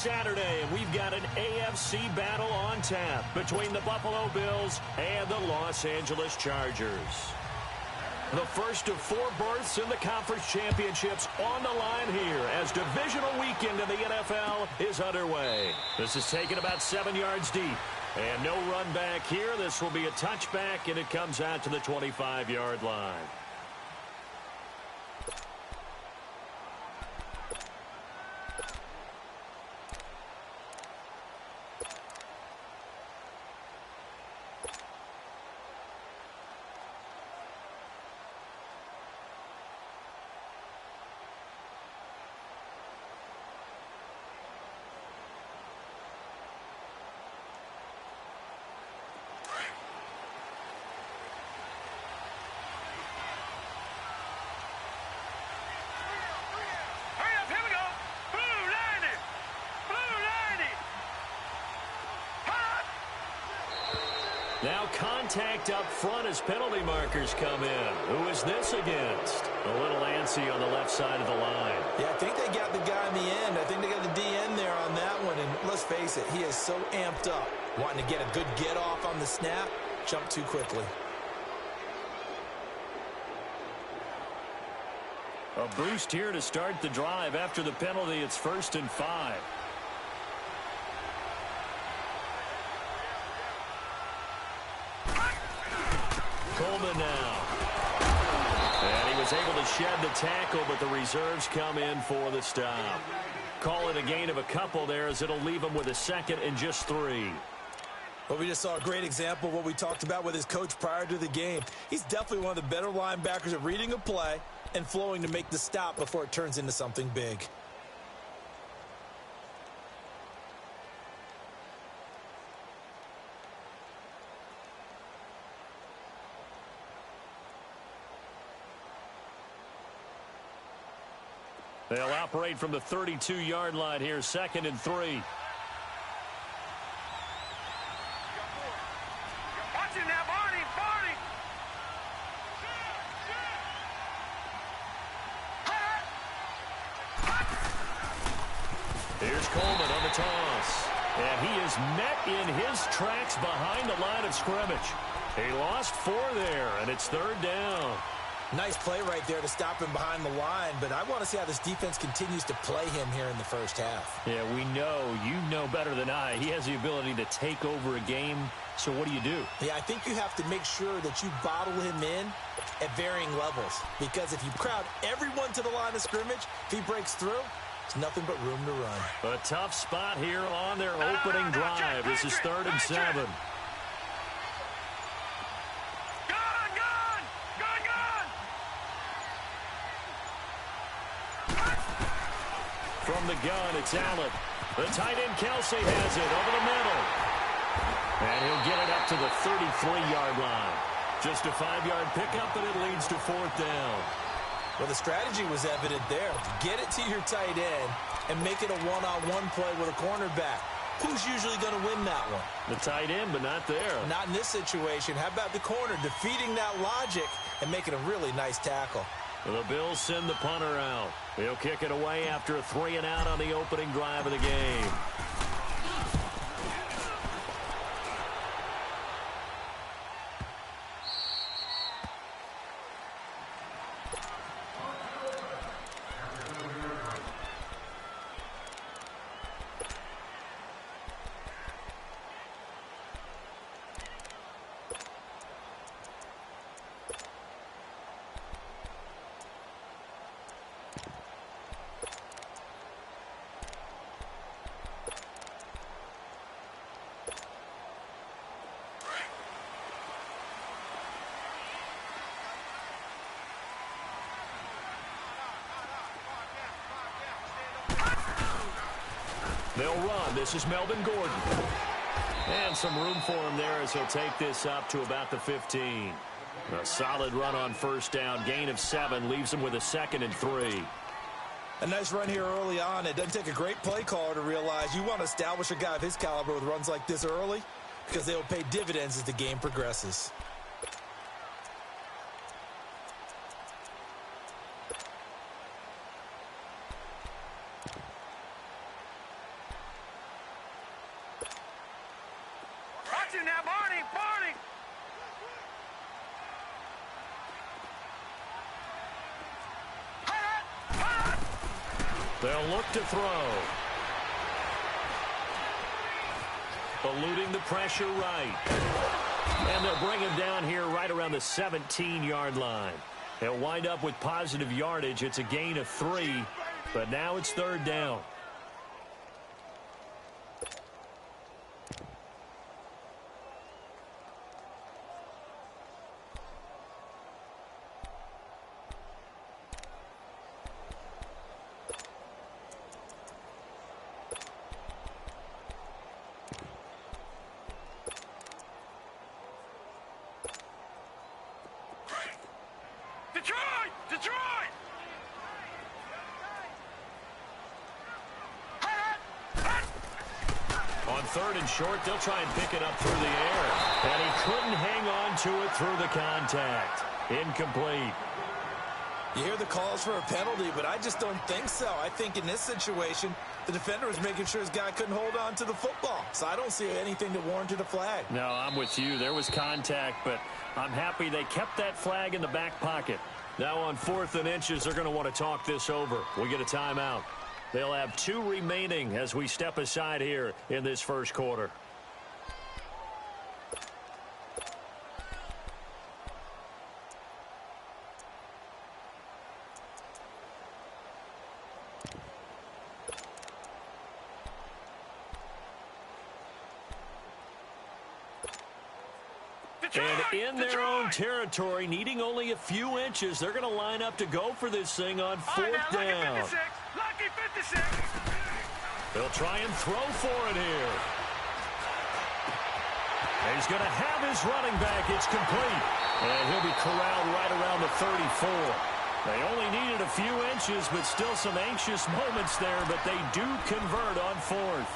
Saturday, and we've got an AFC battle on tap between the Buffalo Bills and the Los Angeles Chargers. The first of 4 berths in the conference championships on the line here as divisional weekend in the NFL is underway. This is taken about 7 yards deep. And no run back here. This will be a touchback, and it comes out to the 25-yard line. Now contact up front as penalty markers come in. Who is this against? A little antsy on the left side of the line. Yeah, I think they got the guy in the end. I think they got the DN there on that one. And let's face it, he is so amped up. Wanting to get a good get off on the snap, jump too quickly. A boost here to start the drive. After the penalty, it's 1st and 5. Coleman now. And he was able to shed the tackle, but the reserves come in for the stop. Call it a gain of a couple there as it'll leave him with a 2nd and just 3. Well, we just saw a great example of what we talked about with his coach prior to the game. He's definitely one of the better linebackers at reading a play and flowing to make the stop before it turns into something big. They'll operate from the 32-yard line here, 2nd and 3. Watch it now, Barney, Barney. Here's Coleman on the toss. And he is met in his tracks behind the line of scrimmage. He lost 4 there, and it's 3rd down. Nice play right there to stop him behind the line, but I want to see how this defense continues to play him here in the first half. Yeah, we know, you know better than I, he has the ability to take over a game, so what do you do? Yeah, I think you have to make sure that you bottle him in at varying levels, because if you crowd everyone to the line of scrimmage, if he breaks through, there's nothing but room to run. A tough spot here on their opening drive. This is 3rd and 7. From the gun, it's Allen. The tight end, Kelsey, has it over the middle. And he'll get it up to the 33-yard line. Just a 5-yard pickup, and it leads to 4th down. Well, the strategy was evident there. Get it to your tight end and make it a one-on-one play with a cornerback. Who's usually going to win that one? The tight end, but not there. Not in this situation. How about the corner defeating that logic and making a really nice tackle? The Bills send the punter out. He'll kick it away after a 3-and-out on the opening drive of the game. They'll run. This is Melvin Gordon. And some room for him there as he'll take this up to about the 15. A solid run on 1st down. Gain of 7 leaves him with a 2nd and 3. A nice run here early on. It doesn't take a great play caller to realize you want to establish a guy of his caliber with runs like this early because they will pay dividends as the game progresses. They'll look to throw. Eluding the pressure right. And they'll bring him down here right around the 17-yard line. He'll wind up with positive yardage. It's a gain of 3, but now it's third down. Detroit! On third and short, they'll try and pick it up through the air. And he couldn't hang on to it through the contact. Incomplete. You hear the calls for a penalty, but I just don't think so. I think in this situation, the defender was making sure his guy couldn't hold on to the football. So I don't see anything that warranted a flag. No, I'm with you. There was contact, but I'm happy they kept that flag in the back pocket. Now on 4th and inches, they're going to want to talk this over. We get a timeout. They'll have 2 remaining as we step aside here in this first quarter. And in their own territory, needing only a few inches, they're going to line up to go for this thing on 4th down. Lucky 56. They'll try and throw for it here. He's going to have his running back. It's complete. And he'll be corralled right around the 34. They only needed a few inches, but still some anxious moments there, but they do convert on 4th.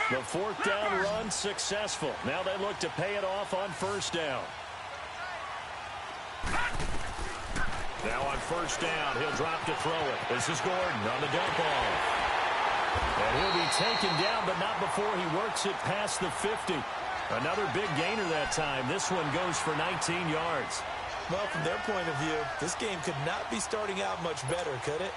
The 4th down run successful. Now they look to pay it off on 1st down. Now on 1st down, he'll drop to throw it. This is Gordon on the dump off. And he'll be taken down, but not before he works it past the 50. Another big gainer that time. This one goes for 19 yards. Well, from their point of view, this game could not be starting out much better, could it?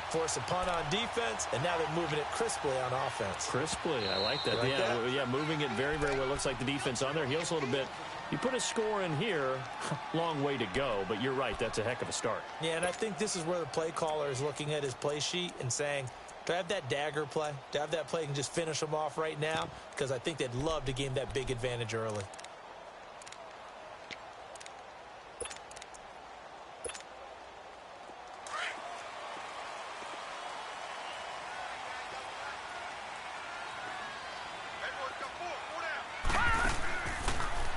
Force a punt on defense, and now they're moving it crisply on offense. Crisply, I like that. Like that? Yeah, moving it very, very well. Looks like the defense on their heels a little bit. You put a score in here, long way to go, but you're right, that's a heck of a start. Yeah, and I think this is where the play caller is looking at his play sheet and saying, do I have that dagger play? Do I have that play and just finish them off right now? Because I think they'd love to gain that big advantage early.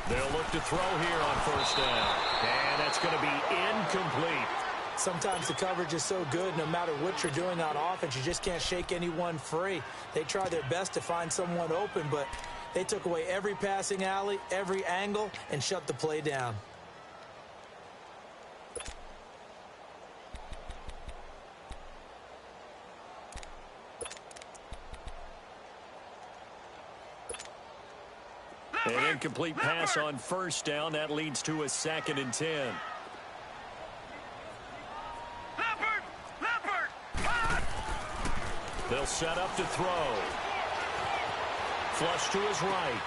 They'll look to throw here on 1st down. And that's going to be incomplete. Sometimes the coverage is so good, no matter what you're doing on offense, you just can't shake anyone free. They try their best to find someone open, but they took away every passing alley, every angle, and shut the play down. An incomplete pass on 1st down. That leads to a 2nd and 10. They'll set up to throw. Flush to his right.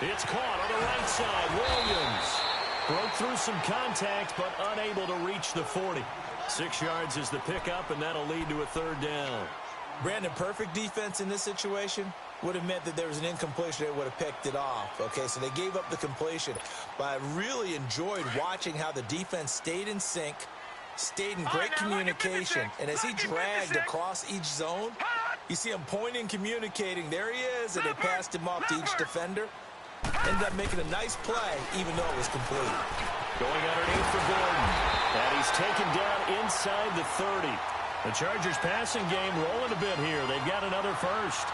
It's caught on the right side. Williams broke through some contact, but unable to reach the 40. 6 yards is the pickup, and that'll lead to a 3rd down. Brandon, perfect defense in this situation would have meant that there was an incompletion. They would have picked it off. Okay, so they gave up the completion. But I really enjoyed watching how the defense stayed in sync, stayed in great communication. And as he dragged across each zone, you see him pointing, communicating. There he is, and they passed him off to each defender. Ended up making a nice play, even though it was complete. Going underneath for Gordon. And he's taken down inside the 30. The Chargers passing game rolling a bit here. They've got another first.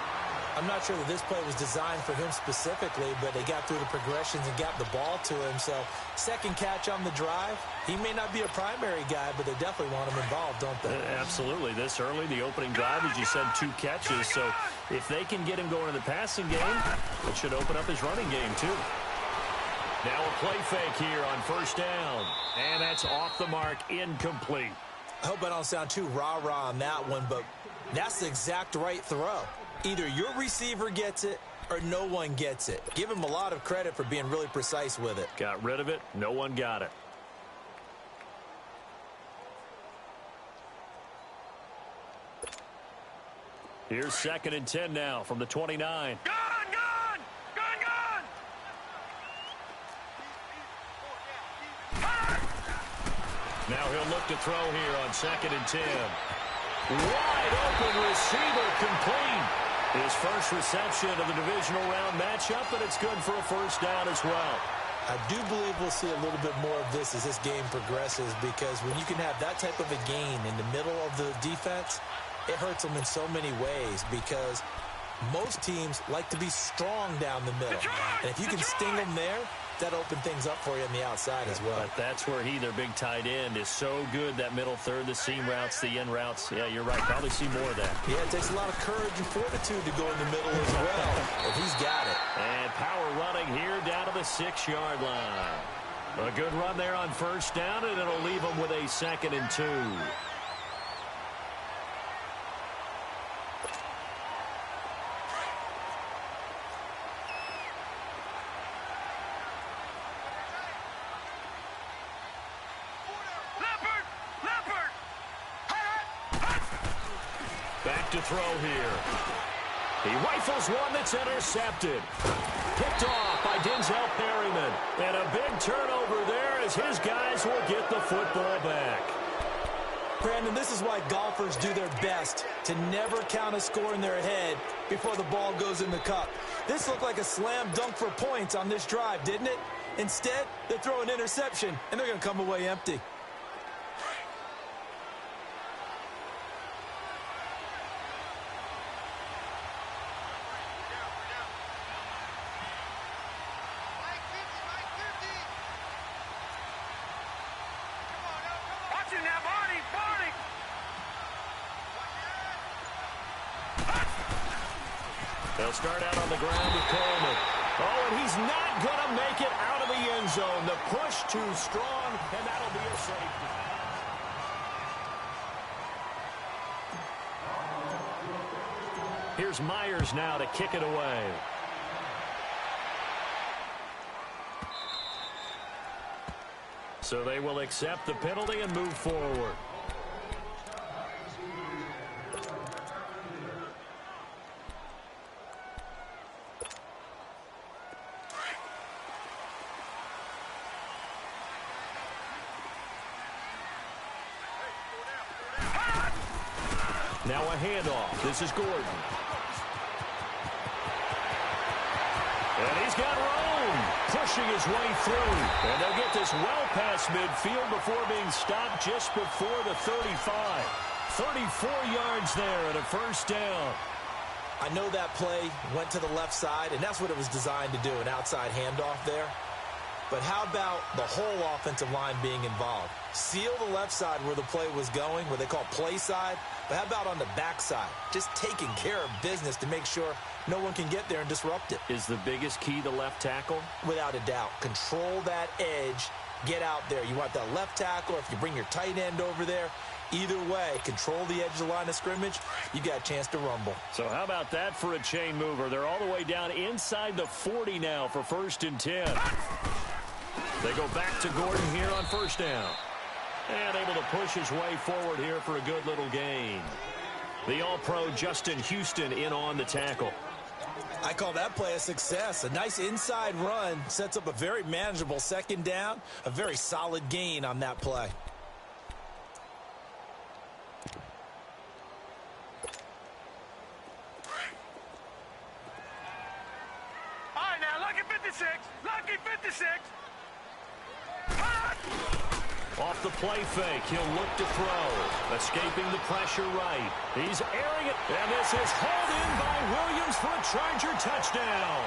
I'm not sure that this play was designed for him specifically, but they got through the progressions and got the ball to him. So second catch on the drive. He may not be a primary guy, but they definitely want him involved, don't they? Absolutely. This early, the opening drive, as you said, 2 catches. So if they can get him going in the passing game, it should open up his running game too. Now a play fake here on first down. And that's off the mark, incomplete. I hope I don't sound too rah-rah on that one, but that's the exact right throw. Either your receiver gets it or no one gets it. Give him a lot of credit for being really precise with it. Got rid of it. No one got it. Here's 2nd and 10 now from the 29. Gone! Now he'll look to throw here on 2nd and 10. Wide open receiver complete. His first reception of the divisional round matchup, but it's good for a first down as well. I do believe we'll see a little bit more of this as this game progresses, because when you can have that type of a gain in the middle of the defense, it hurts them in so many ways, because most teams like to be strong down the middle. And if you can sting them there, that opens things up for you on the outside as well. But that's where he, their big tight end, is so good, that middle third, the seam routes, the end routes. Yeah, you're right. Probably see more of that. Yeah, it takes a lot of courage and fortitude to go in the middle as well. But he's got it. And power running here down to the 6-yard line. A good run there on first down, and it'll leave him with a 2nd and 2. Back to throw here. He rifles one that's intercepted. Picked off by Denzel Perryman. And a big turnover there as his guys will get the football back. Brandon, this is why golfers do their best to never count a score in their head before the ball goes in the cup. This looked like a slam dunk for points on this drive, didn't it? Instead, they throw an interception, and they're going to come away empty. They'll start out on the ground with Coleman. Oh, and he's not going to make it out of the end zone. The push too strong, and that'll be a safety. Here's Myers now to kick it away. So they will accept the penalty and move forward. Now a handoff. This is Gordon. And he's got room, pushing his way through. And they'll get this well past midfield before being stopped just before the 35. 34 yards there and a first down. I know that play went to the left side, and that's what it was designed to do, an outside handoff there. But how about the whole offensive line being involved? Seal the left side where the play was going, what they call play side. But how about on the backside? Just taking care of business to make sure no one can get there and disrupt it. Is the biggest key the left tackle? Without a doubt. Control that edge. Get out there. You want that left tackle, or if you bring your tight end over there, either way, control the edge of the line of scrimmage, you got a chance to rumble. So how about that for a chain mover? They're all the way down inside the 40 now for 1st and 10. They go back to Gordon here on first down. And able to push his way forward here for a good little gain. The All-Pro Justin Houston in on the tackle. I call that play a success. A nice inside run sets up a very manageable 2nd down. A very solid gain on that play. All right, now, lucky 56. Lucky 56. Off the play fake, he'll look to throw. Escaping the pressure right. He's airing it, and this is hauled in by Williams for a Charger touchdown.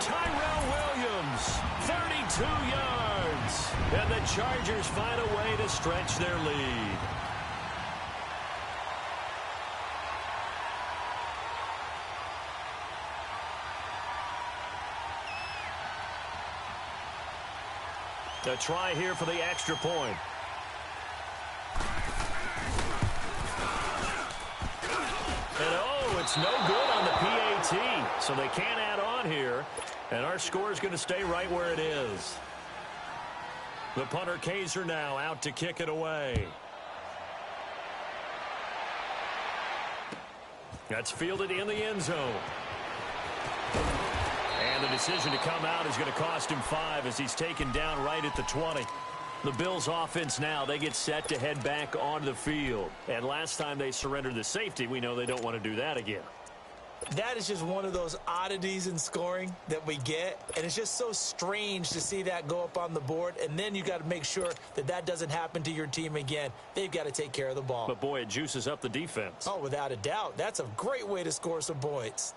Tyrell Williams, 32 yards. And the Chargers find a way to stretch their lead. A try here for the extra point. And oh, it's no good on the PAT. So they can't add on here. And our score is going to stay right where it is. The punter Kaiser now out to kick it away. That's fielded in the end zone. And the decision to come out is going to cost him 5 as he's taken down right at the 20. The Bills offense now, they get set to head back onto the field. And last time they surrendered the safety, we know they don't want to do that again. That is just one of those oddities in scoring that we get. And it's just so strange to see that go up on the board. And then you got to make sure that that doesn't happen to your team again. They've got to take care of the ball. But, boy, it juices up the defense. Oh, without a doubt. That's a great way to score some points.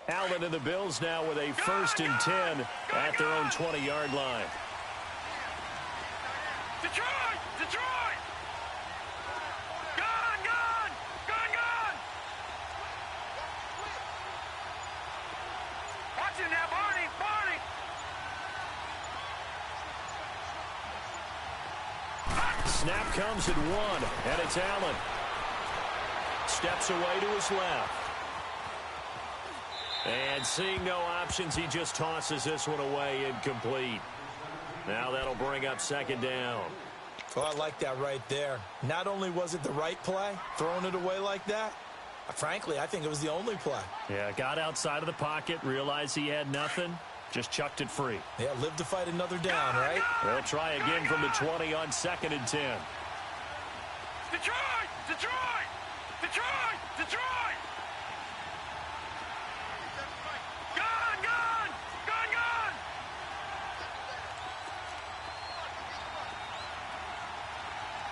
Allen and the Bills now with a 1st and 10 at their own 20-yard line. Detroit! Detroit! Gone! Gone! Gone! Gone! Watch him now, Barney! Barney! Snap comes at 1, and it's Allen. Steps away to his left. And seeing no options, he just tosses this one away incomplete. Now that'll bring up 2nd down. Oh, I like that right there. Not only was it the right play, throwing it away like that, frankly, I think it was the only play. Yeah, got outside of the pocket, realized he had nothing, just chucked it free. Yeah, live to fight another down, right? They'll try again from the 20 on 2nd and 10. Detroit! Detroit! Detroit! Detroit! Gone! Gone! Gone! Gone!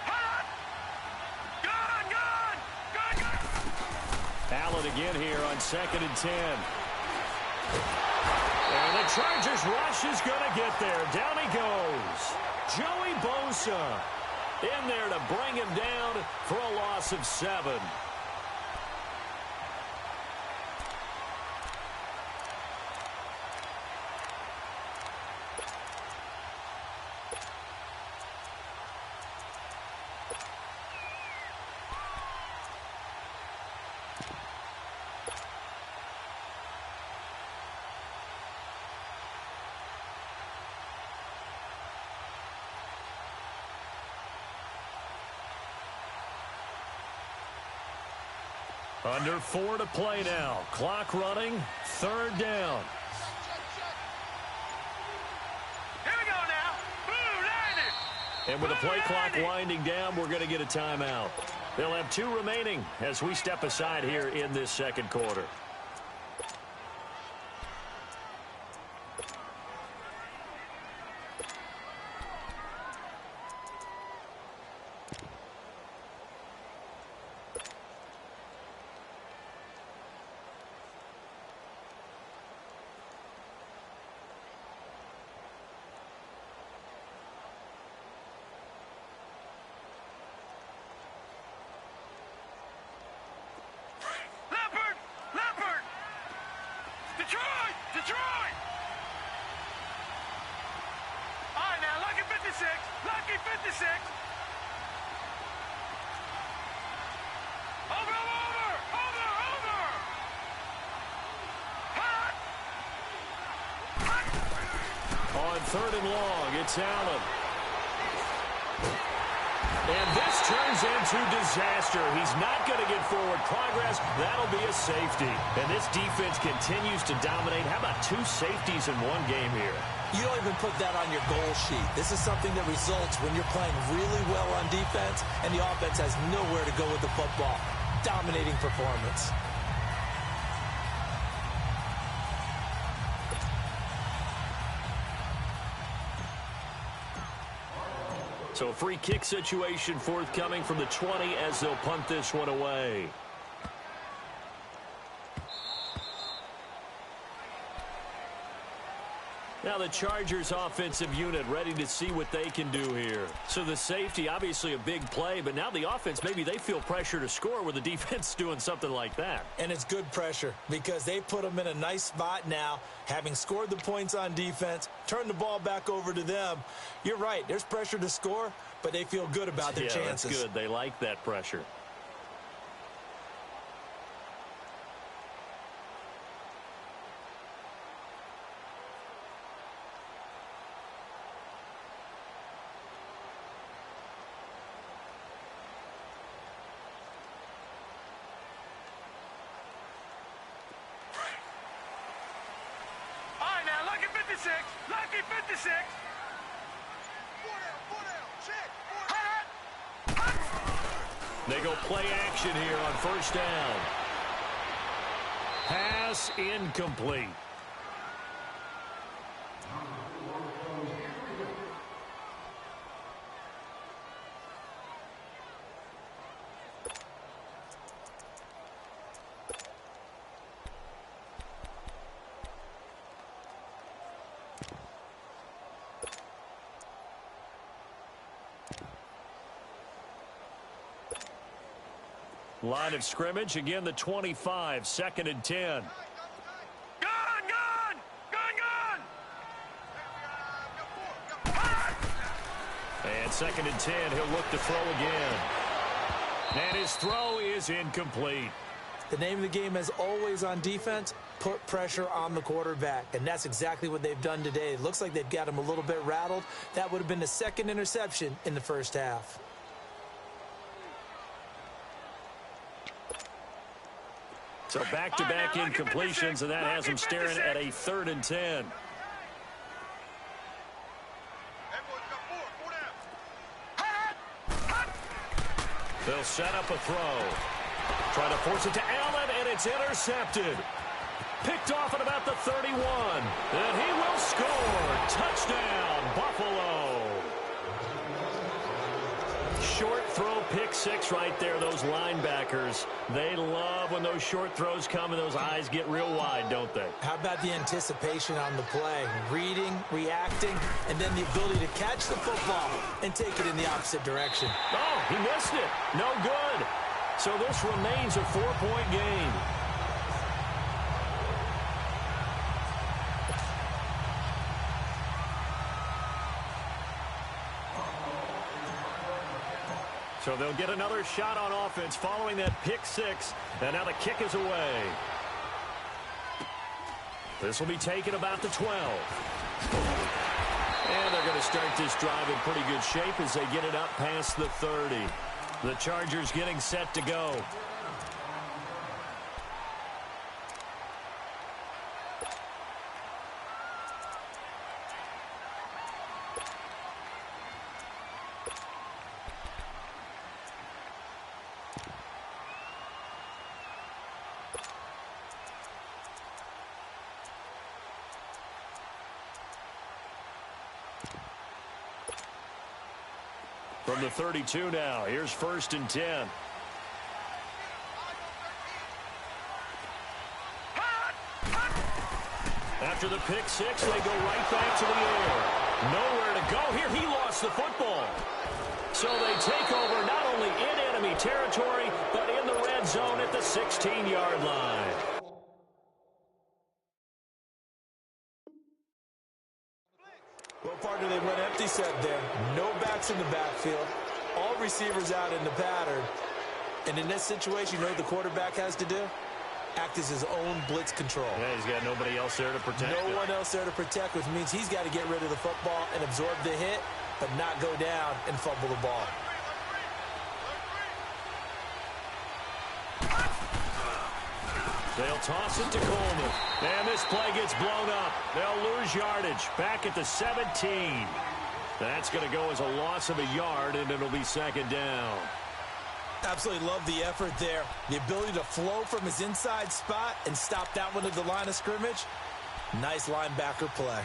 Hot! Gone! Gone! Gone! Gone! Allen again here on 2nd and 10. And the Chargers rush is going to get there. Down he goes. Joey Bosa in there to bring him down for a loss of 7. Under 4 to play now. Clock running. 3rd down. Here we go now. Blue landed. And with the play clock winding down, we're going to get a timeout. They'll have 2 remaining as we step aside here in this 2nd quarter. Detroit! Detroit! All right, now, lucky 56. Lucky 56. Over, over, over, over. Hot. Hot. On 3rd and long, it's Allen. And this turns into disaster. He's not going to get forward progress. That'll be a safety. And this defense continues to dominate. How about 2 safeties in one game here? You don't even put that on your goal sheet. This is something that results when you're playing really well on defense and the offense has nowhere to go with the football. Dominating performance. So a free kick situation forthcoming from the 20 as they'll punt this one away. Now the Chargers offensive unit ready to see what they can do here. So the safety, obviously a big play, but now the offense, maybe they feel pressure to score where the defense is doing something like that. And it's good pressure because they put them in a nice spot now, having scored the points on defense, turn the ball back over to them. You're right, there's pressure to score, but they feel good about their chances. That's good. They like that pressure. Lucky 56. They go play action here on first down. Pass incomplete. Line of scrimmage, again the 25, 2nd and 10. And 2nd and 10, he'll look to throw again. And his throw is incomplete. The name of the game is always on defense, put pressure on the quarterback. And that's exactly what they've done today. It looks like they've got him a little bit rattled. That would have been the 2nd interception in the first half. So back-to-back incompletions, and that has him staring at a 3rd and 10. They'll set up a throw. Try to force it to Allen, and it's intercepted. Picked off at about the 31. And he will score. Touchdown, Buffalo. Short throw, pick six right there. Those linebackers, they love when those short throws come and those eyes get real wide, don't they? How about the anticipation on the play? Reading, reacting, and then the ability to catch the football and take it in the opposite direction. Oh, he missed it. No good. So this remains a 4-point game. So they'll get another shot on offense following that pick six. And now the kick is away. This will be taken about the 12. And they're going to start this drive in pretty good shape as they get it up past the 30. The Chargers getting set to go. From the 32 now, here's 1st and 10. After the pick six, they go right back to the air. Nowhere to go here. He lost the football. So they take over not only in enemy territory, but in the red zone at the 16-yard line. Well, partner, they went empty set there. No backs in the backfield. All receivers out in the pattern. And in this situation, you know what the quarterback has to do? Act as his own blitz control. Yeah, he's got nobody else there to protect. No one else there to protect, which means he's got to get rid of the football and absorb the hit, but not go down and fumble the ball. They'll toss it to Coleman. And this play gets blown up. They'll lose yardage back at the 17. That's going to go as a loss of a yard, and it'll be 2nd down. Absolutely love the effort there. The ability to flow from his inside spot and stop that one at the line of scrimmage. Nice linebacker play.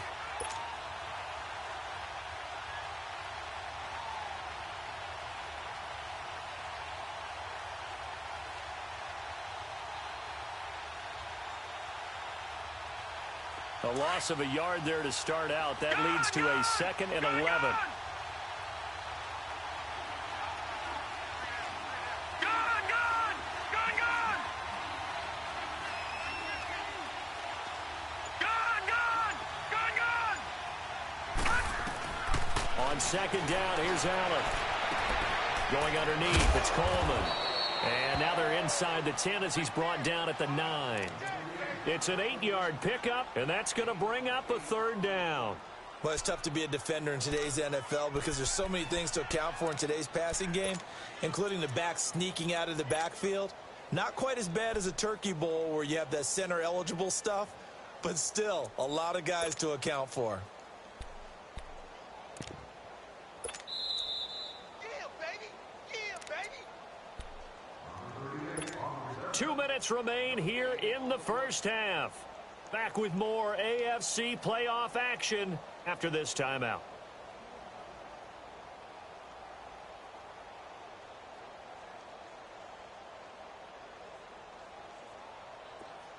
A loss of a yard there to start out. That leads to a 2nd and 11. On 2nd down, here's Allen. Going underneath, it's Coleman. And now they're inside the 10 as he's brought down at the 9. It's an 8-yard pickup, and that's going to bring up a 3rd down. Well, it's tough to be a defender in today's NFL because there's so many things to account for in today's passing game, including the back sneaking out of the backfield. Not quite as bad as a turkey bowl where you have that center-eligible stuff, but still a lot of guys to account for. 2 minutes remain here in the first half. Back with more AFC playoff action after this timeout.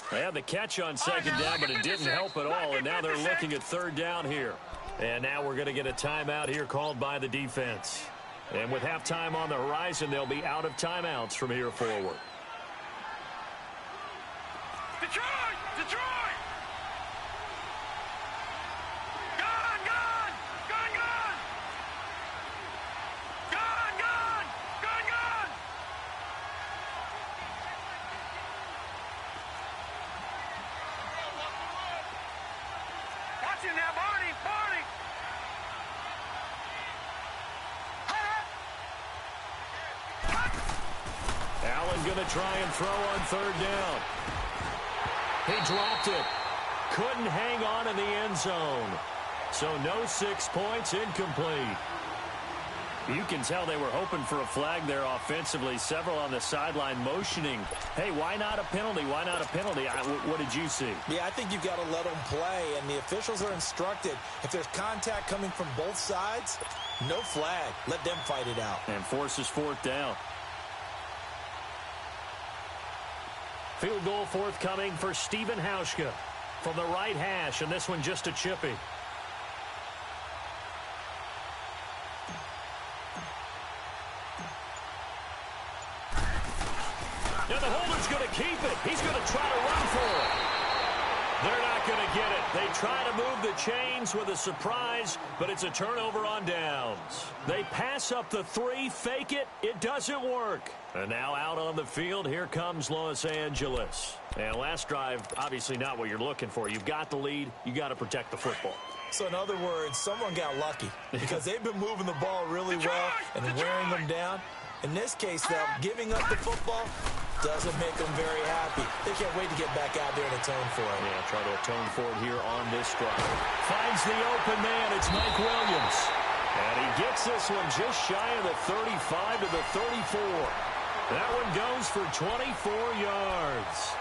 They had the catch on 2nd down, but it didn't help at all, and now they're looking at 3rd down here. And now we're going to get a timeout here called by the defense. And with halftime on the horizon, they'll be out of timeouts from here forward. Detroit! Detroit! Gone! Gone! Gone! Gone! Gone! Gone! Gone! Gone! Watch him now, Barney! Barney! Allen going to try and throw on 3rd down. He dropped it. Couldn't hang on in the end zone. So no 6 points, incomplete. You can tell they were hoping for a flag there offensively. Several on the sideline motioning. Hey, why not a penalty? Why not a penalty? What did you see? Yeah, I think you've got to let them play, and the officials are instructed. If there's contact coming from both sides, no flag. Let them fight it out. And forces 4th down. Field goal forthcoming for Stephen Hauschka from the right hash, and this one just a chippy. Now the holder's going to keep it. He's going to try to run for it. They're not going to get it. They try to move the chains with a surprise, but it's a turnover on downs. They pass up the 3, fake it. It doesn't work. And now out on the field, here comes Los Angeles. And last drive, obviously not what you're looking for. You've got the lead. You got to protect the football. So in other words, someone got lucky because they've been moving the ball really well and wearing them down. In this case, though, giving up the football doesn't make them very happy. They can't wait to get back out there and atone for it. Yeah, try to atone for it here on this drive. Finds the open man. It's Mike Williams. And he gets this one just shy of the 35 to the 34. That one goes for 24 yards.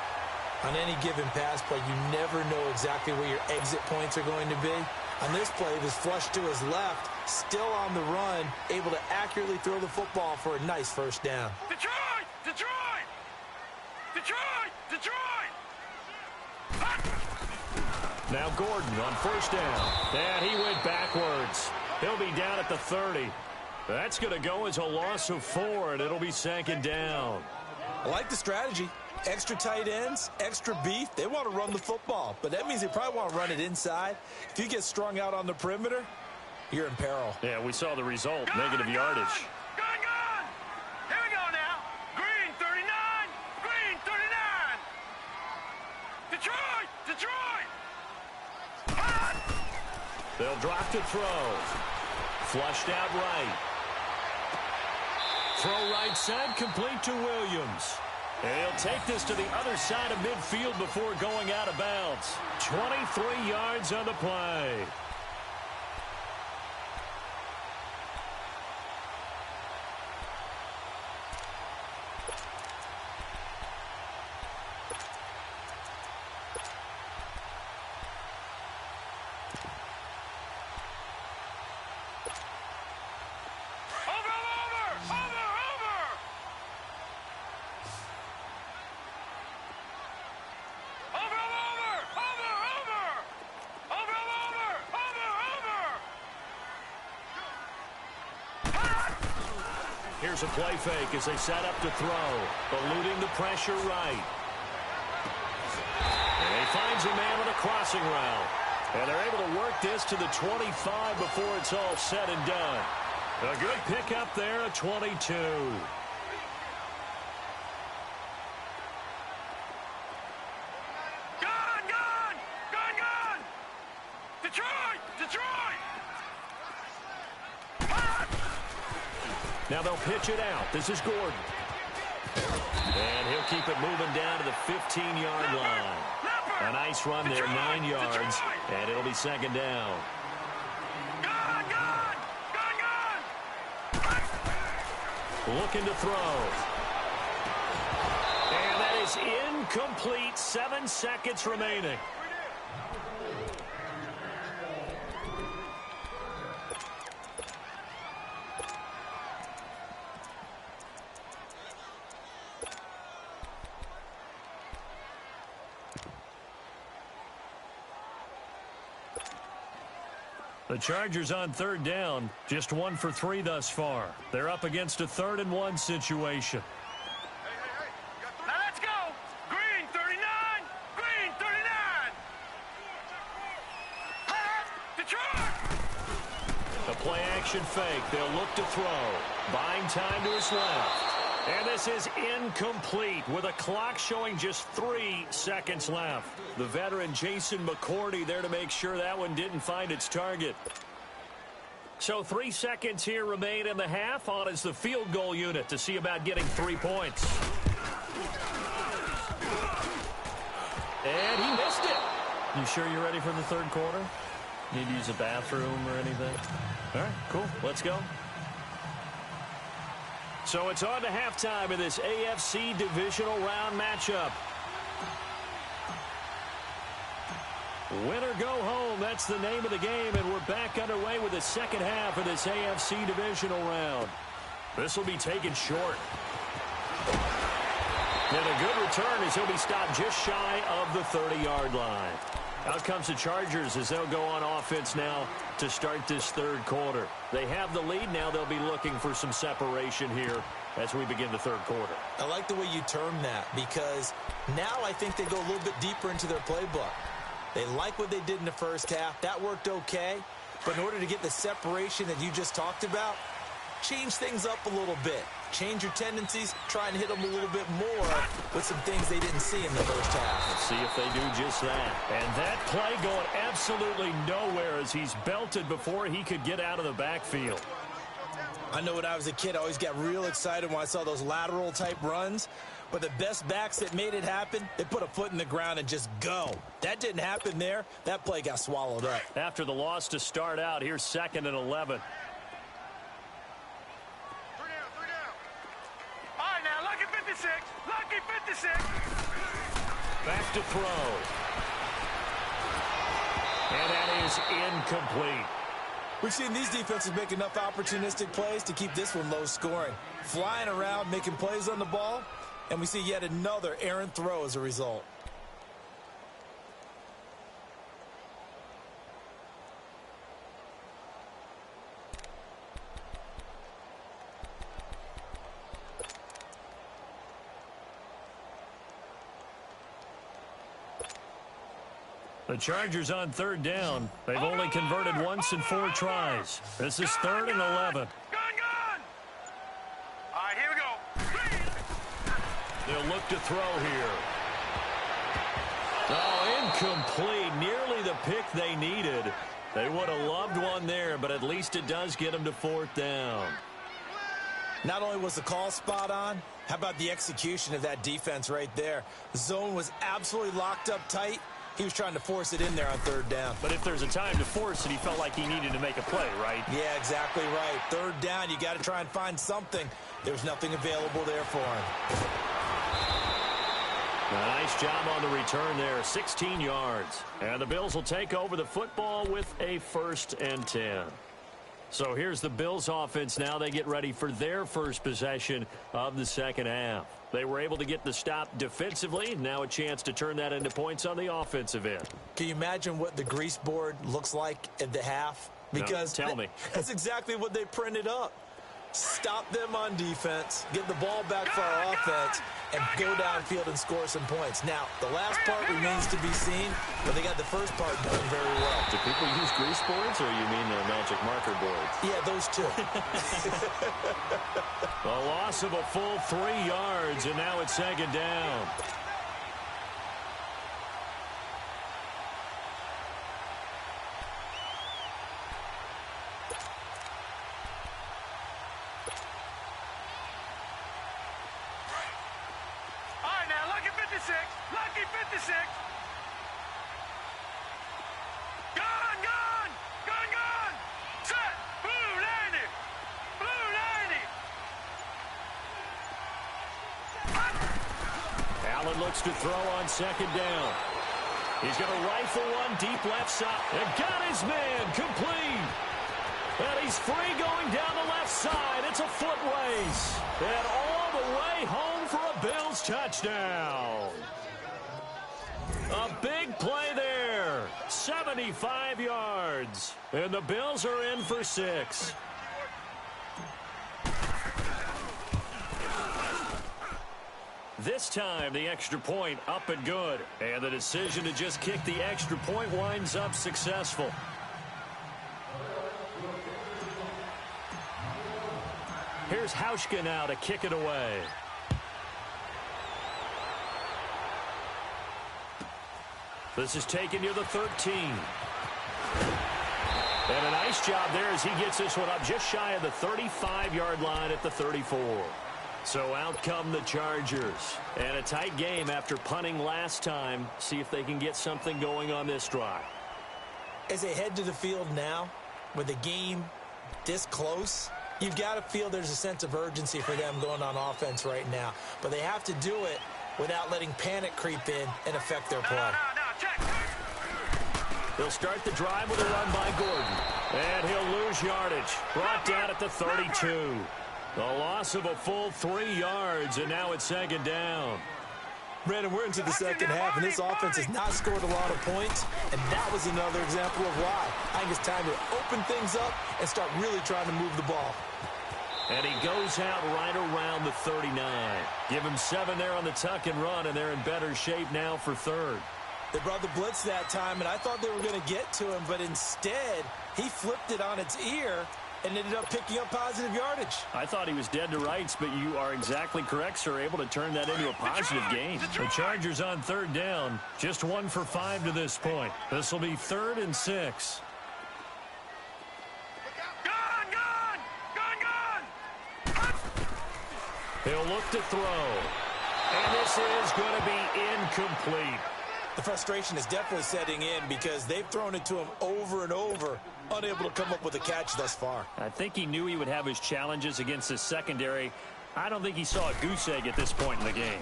On any given pass play, you never know exactly where your exit points are going to be. On this play, it was flushed to his left, still on the run, able to accurately throw the football for a nice 1st down. Detroit! Detroit! Detroit! Detroit! Now Gordon on 1st down. And he went backwards. He'll be down at the 30. That's going to go as a loss of 4, and it'll be 2nd down. I like the strategy. Extra tight ends, extra beef. They want to run the football, but that means they probably want to run it inside. If you get strung out on the perimeter, you're in peril. Yeah, we saw the result, negative yardage. Gone, gone! Here we go now. Green 39, green 39. Detroit, Detroit! They'll drop to throw. Flushed out right. Throw right side, complete to Williams. And he'll take this to the other side of midfield before going out of bounds. 23 yards on the play. Here's a play fake as they set up to throw. Eluding the pressure right. And he finds a man on a crossing route. And they're able to work this to the 25 before it's all said and done. A good pickup there, a 22. Now they'll pitch it out. This is Gordon. And he'll keep it moving down to the 15-yard line. A nice run there, 9 yards, and it'll be second down. Looking to throw. And that is incomplete. 7 seconds remaining. The Chargers on third down, just 1 for 3 thus far. They're up against a 3rd-and-1 situation. Now let's go. Green 39. Green 39. Detroit. A play-action fake. They'll look to throw. Buying time to his left. And this is incomplete with a clock showing just 3 seconds left. The veteran Jason McCourty there to make sure that one didn't find its target. So 3 seconds here remain in the half. On is the field goal unit to see about getting 3 points. And he missed it. You sure you're ready for the third quarter? Need to use a bathroom or anything? All right, cool. Let's go. So it's on to halftime in this AFC divisional round matchup. Win or go home, that's the name of the game, and we're back underway with the second half of this AFC divisional round. This will be taken short. And a good return as he'll be stopped just shy of the 30-yard line. Out comes the Chargers as they'll go on offense now to start this third quarter. They have the lead. Now they'll be looking for some separation here as we begin the third quarter. I like the way you term that because now I think they go a little bit deeper into their playbook. They like what they did in the first half. That worked okay. But in order to get the separation that you just talked about, change things up a little bit. Change your tendencies, try and hit them a little bit more with some things they didn't see in the first half. Let's see if they do just that. And that play going absolutely nowhere as he's belted before he could get out of the backfield. I know when I was a kid, I always got real excited when I saw those lateral type runs. But the best backs that made it happen, they put a foot in the ground and just go. That didn't happen there. That play got swallowed up. After the loss to start out, here's 2nd and 11. Lucky 56. Lucky 56. Back to throw. And that is incomplete. We've seen these defenses make enough opportunistic plays to keep this one low scoring. Flying around, making plays on the ball, and we see yet another errant throw as a result. The Chargers on third down. They've only converted once in 4 tries. This is 3rd and 11. Gun! All right, here we go. They'll look to throw here. Oh, incomplete. Nearly the pick they needed. They would have loved one there, but at least it does get them to 4th down. Not only was the call spot on, how about the execution of that defense right there? The zone was absolutely locked up tight. He was trying to force it in there on 3rd down. But if there's a time to force it, he felt like he needed to make a play, right? Yeah, exactly right. 3rd down, you got to try and find something. There's nothing available there for him. A nice job on the return there, 16 yards. And the Bills will take over the football with a 1st and 10. So here's the Bills offense now. They get ready for their first possession of the second half. They were able to get the stop defensively. Now a chance to turn that into points on the offensive end. Can you imagine what the grease board looks like at the half? Because no, tell me. That's exactly what they printed up. Stop them on defense, get the ball back for our offense, and go downfield and score some points. Now, the last part remains to be seen, but they got the first part done very well. Do people use grease boards, or you mean the magic marker boards? Yeah, those two. A loss of a full 3 yards, and now it's second down. Lucky 56. Gone. Set. Blue 90. Allen looks to throw on second down. He's going to rifle one deep left side. And got his man complete. And he's free going down the left side. It's a foot race. And all the way home for a Bills touchdown. A big play there. 75 yards. And the Bills are in for 6. This time, the extra point up and good. And the decision to just kick the extra point winds up successful. Here's Hauschka now to kick it away. This is taken near the 13. And a nice job there as he gets this one up just shy of the 35-yard line at the 34. So out come the Chargers. And a tight game after punting last time. See if they can get something going on this drive. As they head to the field now, with the game this close, you've got to feel there's a sense of urgency for them going on offense right now. But they have to do it without letting panic creep in and affect their play. He'll start the drive with a run by Gordon. And he'll lose yardage. Brought down at the 32. The loss of a full 3 yards, and now it's second down. Brandon, we're into the second half, and this offense has not scored a lot of points, and that was another example of why. I think it's time to open things up and start really trying to move the ball. And he goes out right around the 39. Give him 7 there on the tuck and run, and they're in better shape now for third. They brought the blitz that time, and I thought they were going to get to him, but instead, he flipped it on its ear and ended up picking up positive yardage. I thought he was dead to rights, but you are exactly correct, sir. Able to turn that into a positive gain. The Chargers on third down. Just 1 for 5 to this point. This will be 3rd and 6. He'll look to throw. And this is going to be incomplete. The frustration is definitely setting in because they've thrown it to him over and over, unable to come up with a catch thus far. I think he knew he would have his challenges against his secondary. I don't think he saw a goose egg at this point in the game.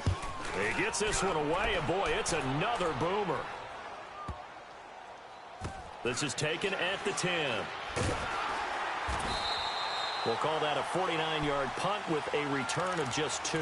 He gets this one away, and boy, it's another boomer. This is taken at the 10. We'll call that a 49-yard punt with a return of just 2.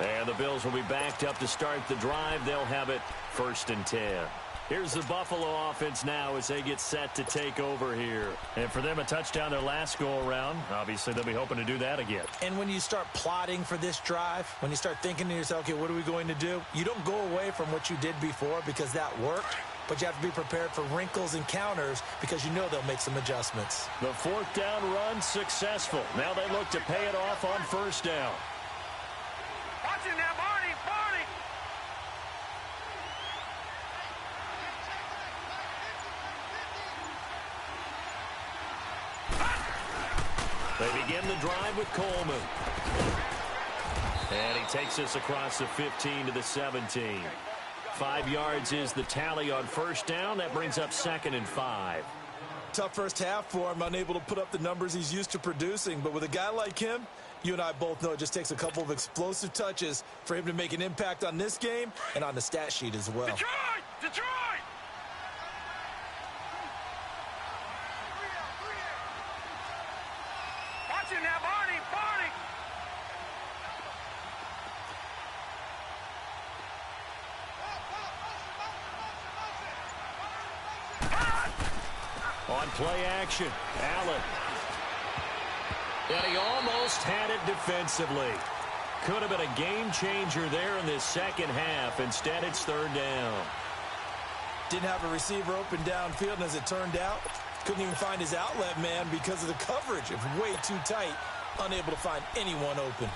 And the Bills will be backed up to start the drive. They'll have it 1st and 10. Here's the Buffalo offense now as they get set to take over here. And for them, a touchdown their last go-around. Obviously, they'll be hoping to do that again. And when you start plotting for this drive, when you start thinking to yourself, okay, what are we going to do? You don't go away from what you did before because that worked. But you have to be prepared for wrinkles and counters because you know they'll make some adjustments. The 4th down run successful. Now they look to pay it off on 1st down. Watch it now, Barney. They begin the drive with Coleman. And he takes this across the 15 to the 17. 5 yards is the tally on 1st down. That brings up 2nd and 5. Tough first half for him, unable to put up the numbers he's used to producing. But with a guy like him, you and I both know it just takes a couple of explosive touches for him to make an impact on this game and on the stat sheet as well. Detroit! Watch it now, Barney. On play action, Allen. And he almost had it defensively. Could have been a game changer there in this second half. Instead, it's third down. Didn't have a receiver open downfield, and as it turned out, couldn't even find his outlet man because of the coverage. It was way too tight, unable to find anyone open.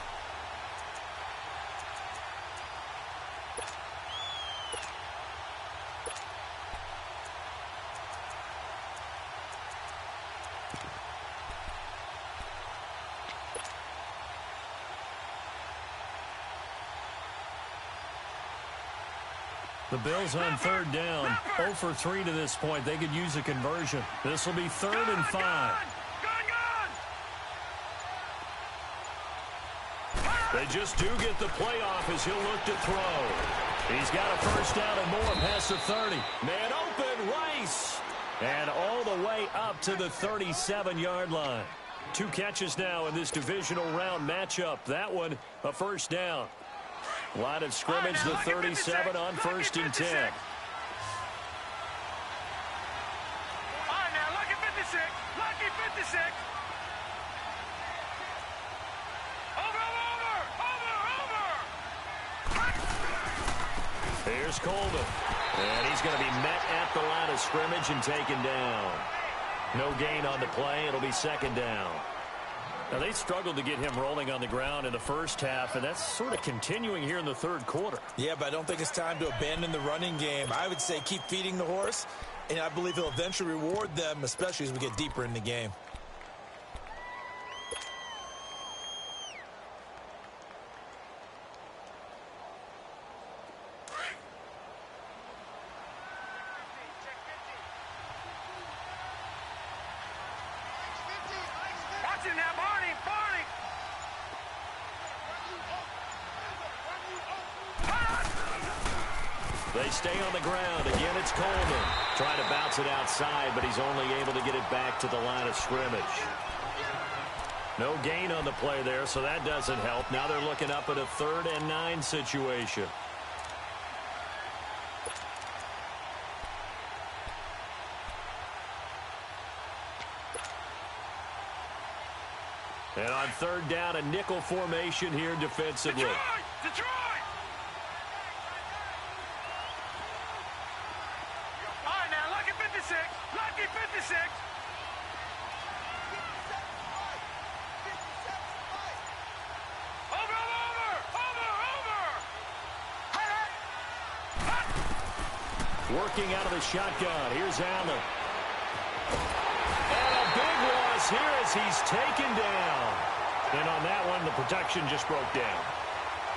The Bills on third down, 0 for 3 to this point. They could use a conversion. This will be 3rd and 5. They just do get the play off as he'll look to throw. He's got a first down and more past the 30. Man open, Rice. And all the way up to the 37-yard line. 2 catches now in this divisional round matchup. That one, a first down. Line of scrimmage, the 37 on 1st and 10. All right, now, lucky 56. Lucky 56. Over. Here's Coleman. And he's going to be met at the line of scrimmage and taken down. No gain on the play. It'll be 2nd down. Now, they struggled to get him rolling on the ground in the first half, and that's sort of continuing here in the third quarter. Yeah, but I don't think it's time to abandon the running game. I would say keep feeding the horse, and I believe he'll eventually reward them, especially as we get deeper in the game. They stay on the ground. Again, it's Coleman. Trying to bounce it outside, but he's only able to get it back to the line of scrimmage. No gain on the play there, so that doesn't help. Now they're looking up at a 3rd and 9 situation. And on 3rd down, a nickel formation here defensively. Detroit! All right, now, lucky 56. Lucky 56. Working out of the shotgun. Here's Allen. And a big loss here as he's taken down. And on that one, the protection just broke down.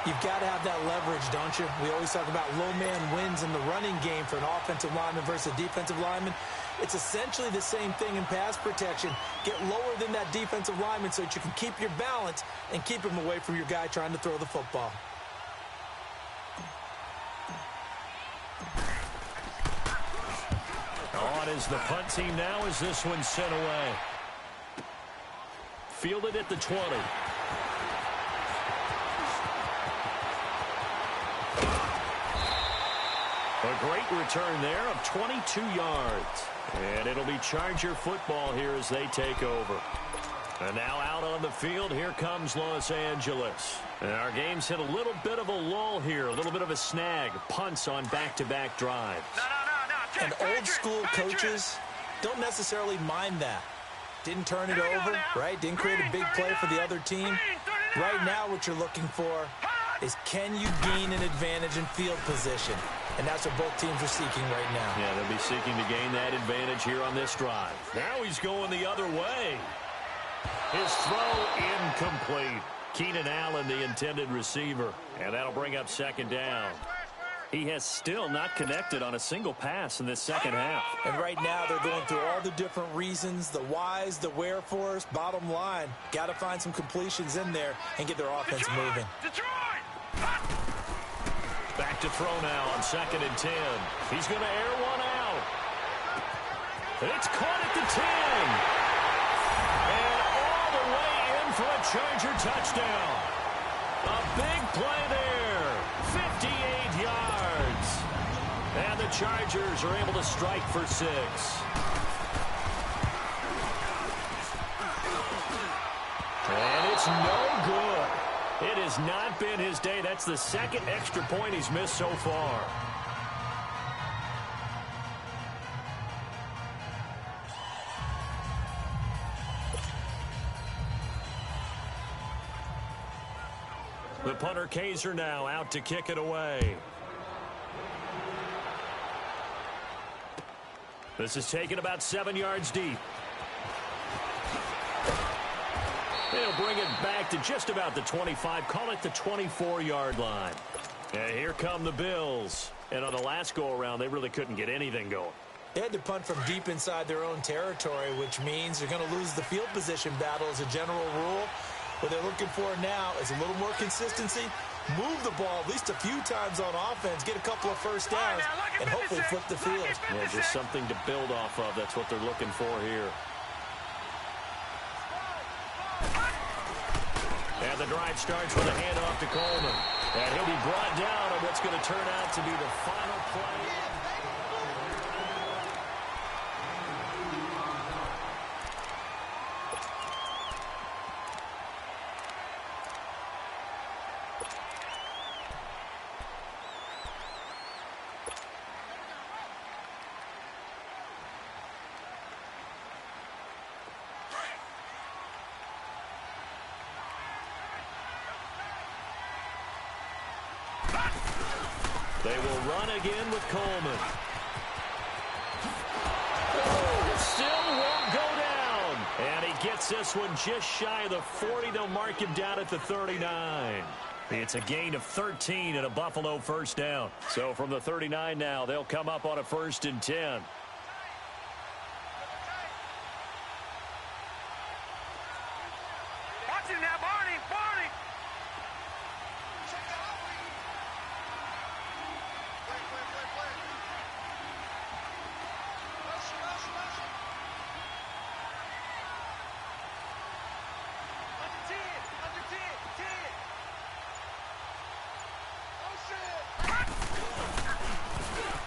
You've got to have that leverage, don't you? We always talk about low man wins in the running game for an offensive lineman versus a defensive lineman. It's essentially the same thing in pass protection. Get lower than that defensive lineman so that you can keep your balance and keep him away from your guy trying to throw the football. On is the punt team now as this one's sent away. Fielded at the 20. A great return there of 22 yards. And it'll be Charger football here as they take over. And now out on the field, here comes Los Angeles. And our game's hit a little bit of a lull here, a little bit of a snag. Punts on back-to-back drives. And old-school coaches don't necessarily mind that. Didn't turn it over, right? Didn't create a big play for the other team. Right now what you're looking for is can you gain an advantage in field position? And that's what both teams are seeking right now. Yeah, they'll be seeking to gain that advantage here on this drive. Now he's going the other way. His throw incomplete. Keenan Allen, the intended receiver. And that'll bring up 2nd down. He has still not connected on a single pass in this second half. And right now they're going through all the different reasons, the whys, the wherefores. Bottom line, got to find some completions in there and get their offense moving. Back to throw now on 2nd and 10. He's going to air one out. It's caught at the 10. And all the way in for a Charger touchdown. A big play there. 58 yards. And the Chargers are able to strike for 6. It's no good. It has not been his day. That's the second extra point he's missed so far. The punter Kaiser now out to kick it away. This is taken about 7 yards deep. They'll bring it back to just about the 25. Call it the 24-yard line. And here come the Bills. And on the last go-around, they really couldn't get anything going. They had to punt from deep inside their own territory, which means they're going to lose the field position battle as a general rule. What they're looking for now is a little more consistency, move the ball at least a few times on offense, get a couple of first downs, and hopefully flip the field. Yeah, just something to build off of. That's what they're looking for here. And the drive starts with a handoff to Coleman. And he'll be brought down on what's going to turn out to be the final play. They will run again with Coleman. Oh, still won't go down. And he gets this one just shy of the 40. They'll mark him down at the 39. It's a gain of 13 and a Buffalo first down. So from the 39 now, they'll come up on a 1st and 10. Watch it now, Barney, Barney.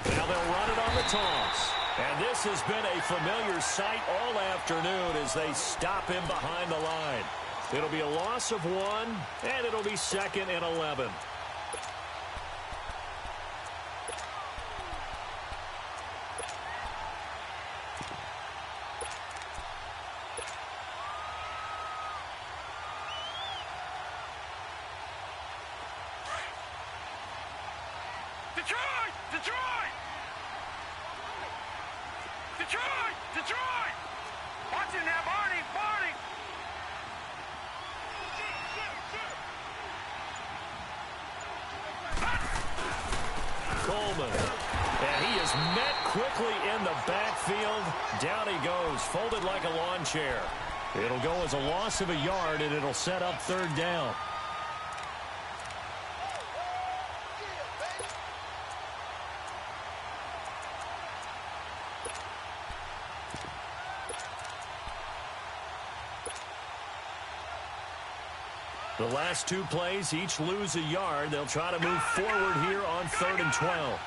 Now they'll run it on the toss. And this has been a familiar sight all afternoon as they stop him behind the line. It'll be a loss of 1, and it'll be 2nd and 11. Detroit! Detroit! Detroit! Detroit! Watch it now, Barney, Barney! Coleman. And he is met quickly in the backfield. Down he goes, folded like a lawn chair. It'll go as a loss of a yard, and it'll set up 3rd down. The last 2 plays, each lose a yard. They'll try to move forward here on 3rd and 12.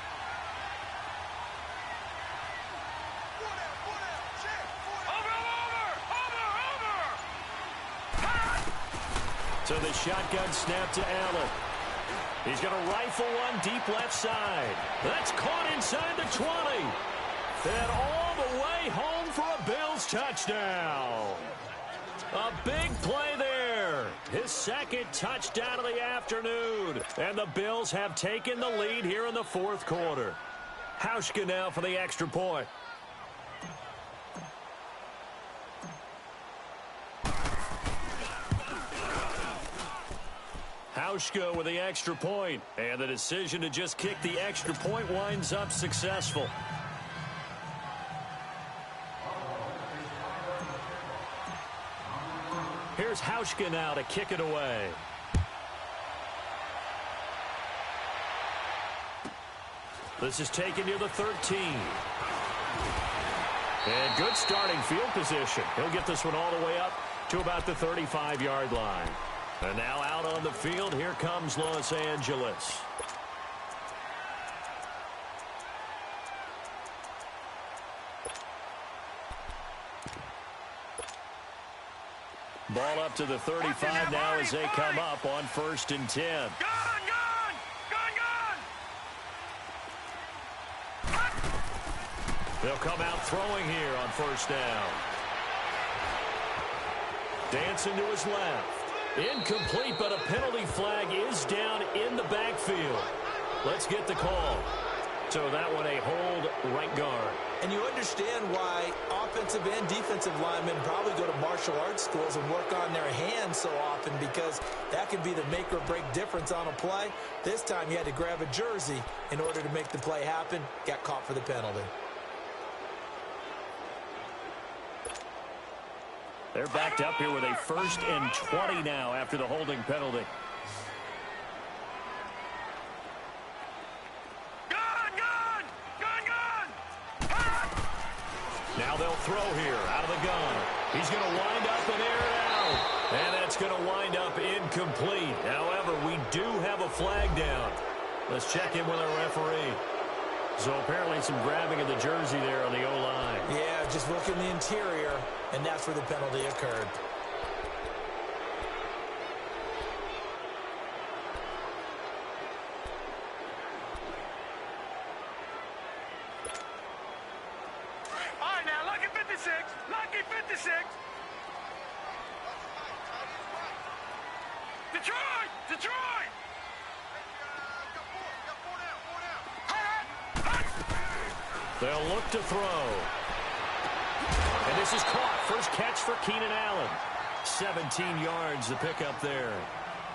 So the shotgun snap to Allen. He's going to rifle one deep left side. That's caught inside the 20. And all the way home for a Bills touchdown. A big play there. His 2nd touchdown of the afternoon. And the Bills have taken the lead here in the 4th quarter. Hauschka now for the extra point. Hauschka with the extra point. And the decision to just kick the extra point winds up successful. Here's Hauschka now to kick it away. This is taken near the 13. And good starting field position. He'll get this one all the way up to about the 35-yard line. And now out on the field, here comes Los Angeles. Ball up to the 35 now as they come up on 1st and 10. Gun, gun! Gun, gun! They'll come out throwing here on 1st down. Dancing to his left. Incomplete, but a penalty flag is down in the backfield. Let's get the call. So that one a hold right guard. And you understand why offensive and defensive linemen probably go to martial arts schools and work on their hands so often, because that can be the make or break difference on a play. This time you had to grab a jersey in order to make the play happen. Got caught for the penalty. They're backed up here with a 1st and 20 now after the holding penalty. Now they'll throw here out of the gun. He's going to wind up and air it out. And that's going to wind up incomplete. However, we do have a flag down. Let's check in with our referee. So apparently some grabbing of the jersey there on the O-line. Yeah, just look in the interior, and that's where the penalty occurred. Lucky 56. Detroit! Detroit! They'll look to throw. And this is caught. First catch for Keenan Allen. 17 yards to pick up there.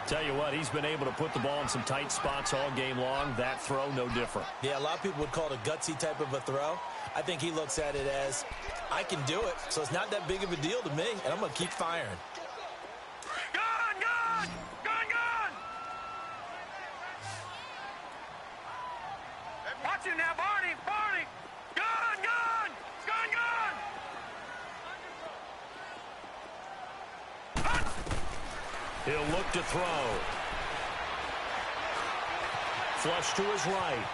Tell you what, he's been able to put the ball in some tight spots all game long. That throw, no different. Yeah, a lot of people would call it a gutsy type of a throw. I think he looks at it as, I can do it, so it's not that big of a deal to me, and I'm going to keep firing. Gun, gun! Gun, gun! Watch him now, Barney! Barney! Gun, gun! Gun, gun! He'll look to throw. Flush to his right.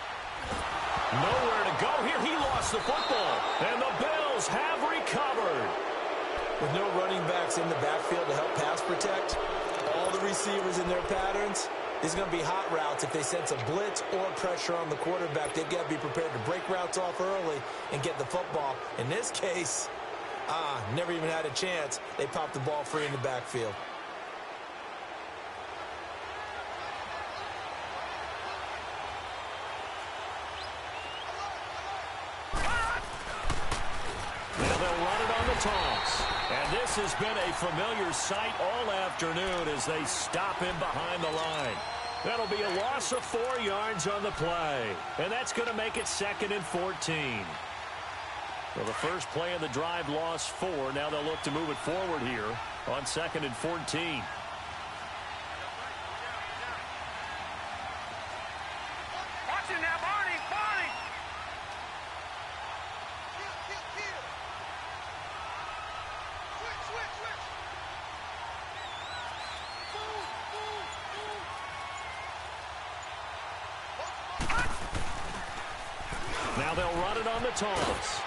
Nowhere to go here. He lost the football. And the Bills have recovered. With no running backs in the backfield to help pass protect, all the receivers in their patterns, there's going to be hot routes. If they sense a blitz or pressure on the quarterback, they've got to be prepared to break routes off early and get the football. In this case, never even had a chance. They popped the ball free in the backfield. Toss. And this has been a familiar sight all afternoon as they stop him behind the line. That'll be a loss of 4 yards on the play. And that's going to make it 2nd and 14. Well, the first play of the drive lost 4. Now they'll look to move it forward here on 2nd and 14. Watch him now, Barney! Barney! Now they'll run it on the toss.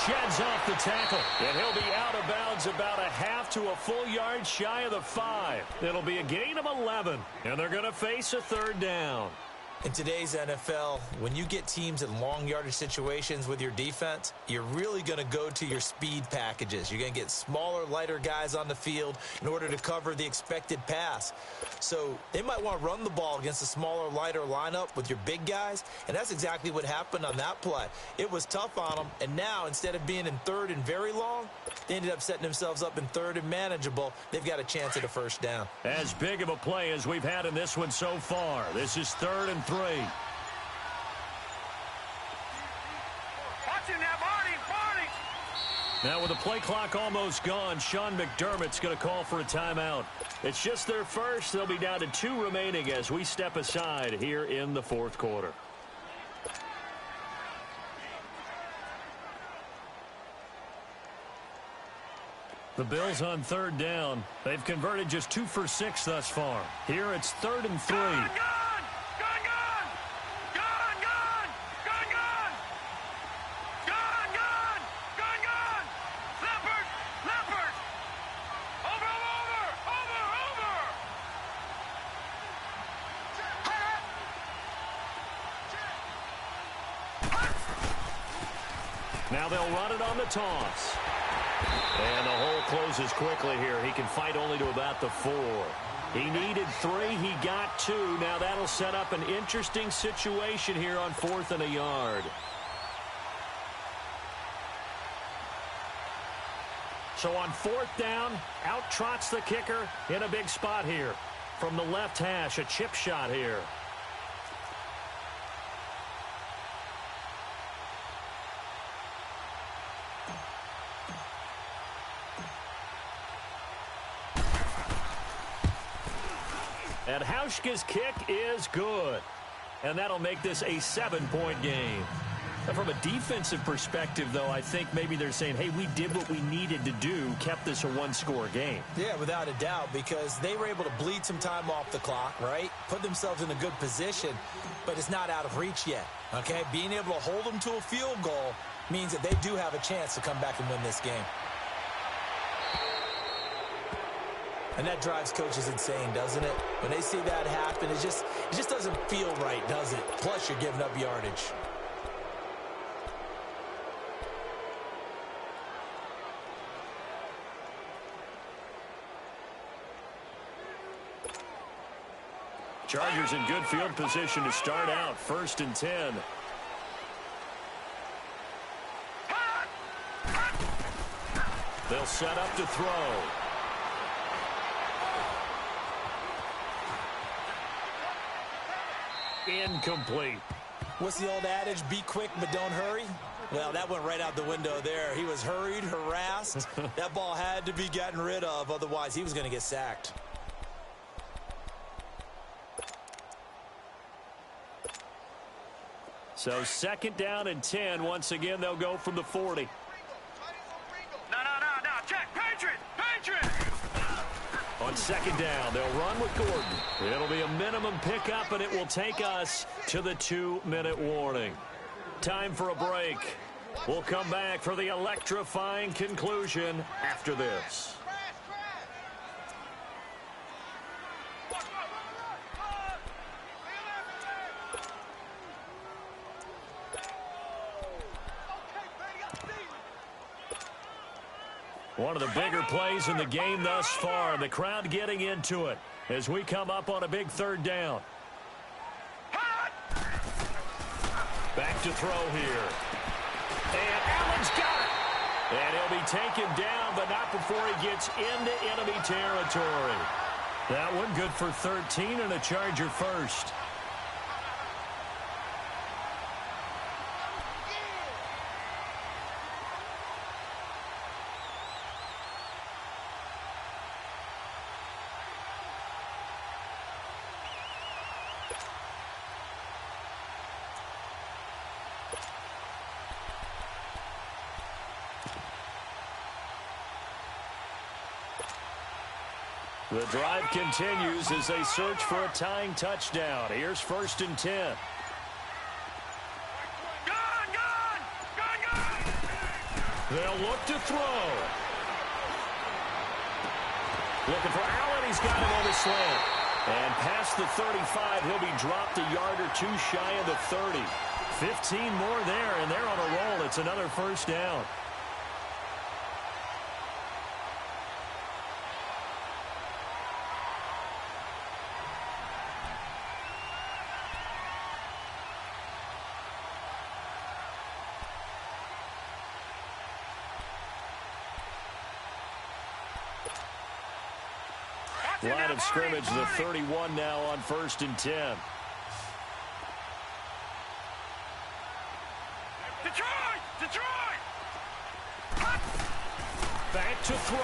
Sheds off the tackle, and he'll be out of bounds about a half to a full yard shy of the 5. It'll be a gain of 11, and they're going to face a 3rd down. In today's NFL, when you get teams in long yardage situations with your defense, you're really going to go to your speed packages. You're going to get smaller, lighter guys on the field in order to cover the expected pass. So they might want to run the ball against a smaller, lighter lineup with your big guys, and that's exactly what happened on that play. It was tough on them, and now instead of being in 3rd and very long, they ended up setting themselves up in 3rd and manageable. They've got a chance at a 1st down. As big of a play as we've had in this one so far. This is 3rd and 3. Watch him now, Barney! Barney! Now with the play clock almost gone, Sean McDermott's going to call for a timeout. It's just their first. They'll be down to 2 remaining as we step aside here in the 4th quarter. The Bills on 3rd down. They've converted just 2 for 6 thus far. Here it's 3rd and 3. Gun, gun! Gun, gun! Gun, gun! Gun, gun! Gun, gun! Gun, gun! Leopard! Leopard! Now they'll run it on the toss. And the hole closes quickly here. He can fight only to about the 4. He needed 3. He got 2. Now that'll set up an interesting situation here on 4th and a yard. So on 4th down, out trots the kicker in a big spot here. From the left hash, a chip shot here. And Hauschka's kick is good. And that'll make this a 7-point game. And from a defensive perspective, though, I think maybe they're saying, hey, we did what we needed to do, kept this a 1-score game. Yeah, without a doubt, because they were able to bleed some time off the clock, right? Put themselves in a good position, but it's not out of reach yet, okay? Being able to hold them to a field goal means that they do have a chance to come back and win this game. And that drives coaches insane, doesn't it? When they see that happen, it just doesn't feel right, does it? Plus, you're giving up yardage. Chargers in good field position to start out. 1st and 10. They'll set up to throw. Incomplete. What's the old adage? Be quick, but don't hurry. Well, that went right out the window there. He was hurried, harassed. That ball had to be gotten rid of. Otherwise, he was going to get sacked. So 2nd down and 10. Once again, they'll go from the 40. No. Check. Patriot. On 2nd down, they'll run with Gordon. It'll be a minimum pickup, and it will take us to the 2-minute warning. Time for a break. We'll come back for the electrifying conclusion after this. One of the bigger plays in the game thus far. The crowd getting into it as we come up on a big 3rd down. Back to throw here. And Allen's got it. And he'll be taken down, but not before he gets into enemy territory. That one good for 13 and a Charger first. The drive continues as they search for a tying touchdown. Here's 1st and 10. They'll look to throw. Looking for Allen. He's got him on the slant. And past the 35, he'll be dropped a yard or 2 shy of the 30. 15 more there, and they're on a roll. It's another 1st down. Line of scrimmage, the 31 now on 1st and 10. Detroit! Back to throw.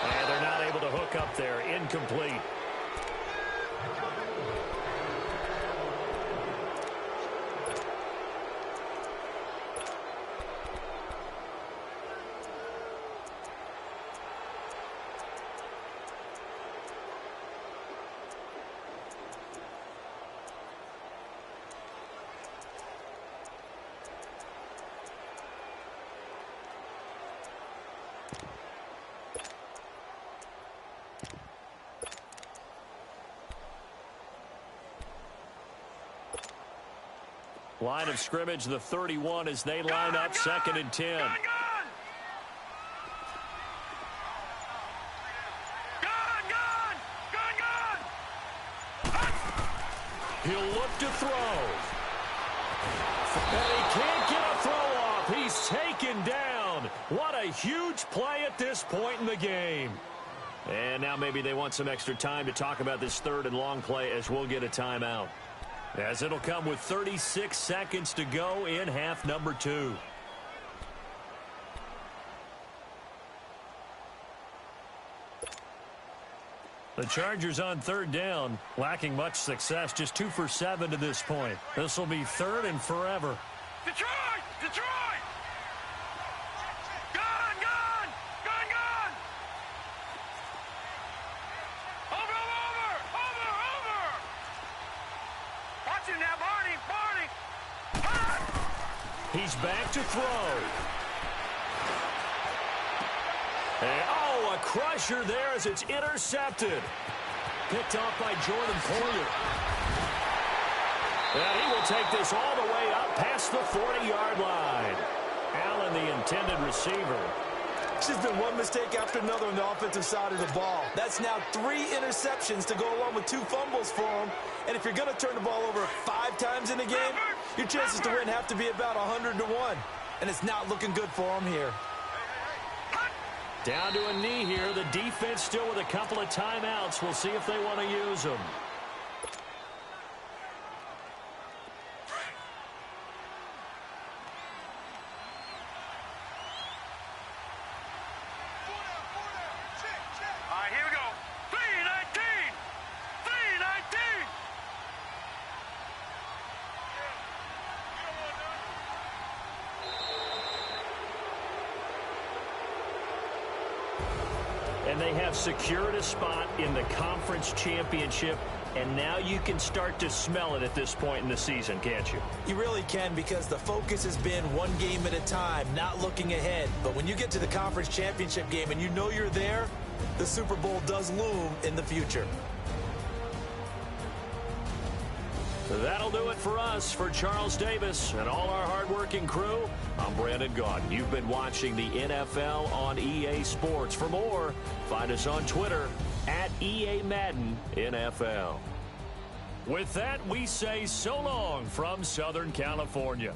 And they're not able to hook up there. Incomplete. Line of scrimmage, the 31, as they line up 2nd and 10. Gun! He'll look to throw. And he can't get a throw off. He's taken down. What a huge play at this point in the game. And now maybe they want some extra time to talk about this 3rd and long play, as we'll get a timeout, as it'll come with 36 seconds to go in half number 2. The Chargers on 3rd down, lacking much success, just 2 for 7 to this point. This will be 3rd and forever. Detroit! Gun! Over! Watch him now, Barney! He's back to throw. And, a crusher there as it's intercepted. Picked off by Jordan Poyer. And he will take this all the way up past the 40-yard line. Allen, the intended receiver. It's just been one mistake after another on the offensive side of the ball. That's now 3 interceptions to go along with 2 fumbles for him. And if you're going to turn the ball over 5 times in a game, your chances to win have to be about 100 to 1. And it's not looking good for him here. Down to a knee here. The defense still with a couple of timeouts. We'll see if they want to use them. All right, here we go. 319! And they have secured a spot in the conference championship. And now you can start to smell it at this point in the season, can't you? You really can, because the focus has been one game at a time, not looking ahead. But when you get to the conference championship game and you know you're there, the Super Bowl does loom in the future. That'll do it for us. For Charles Davis and all our hardworking crew, I'm Brandon Gaudin. You've been watching the NFL on EA Sports. For more, find us on Twitter at EA Madden NFL. With that, we say so long from Southern California.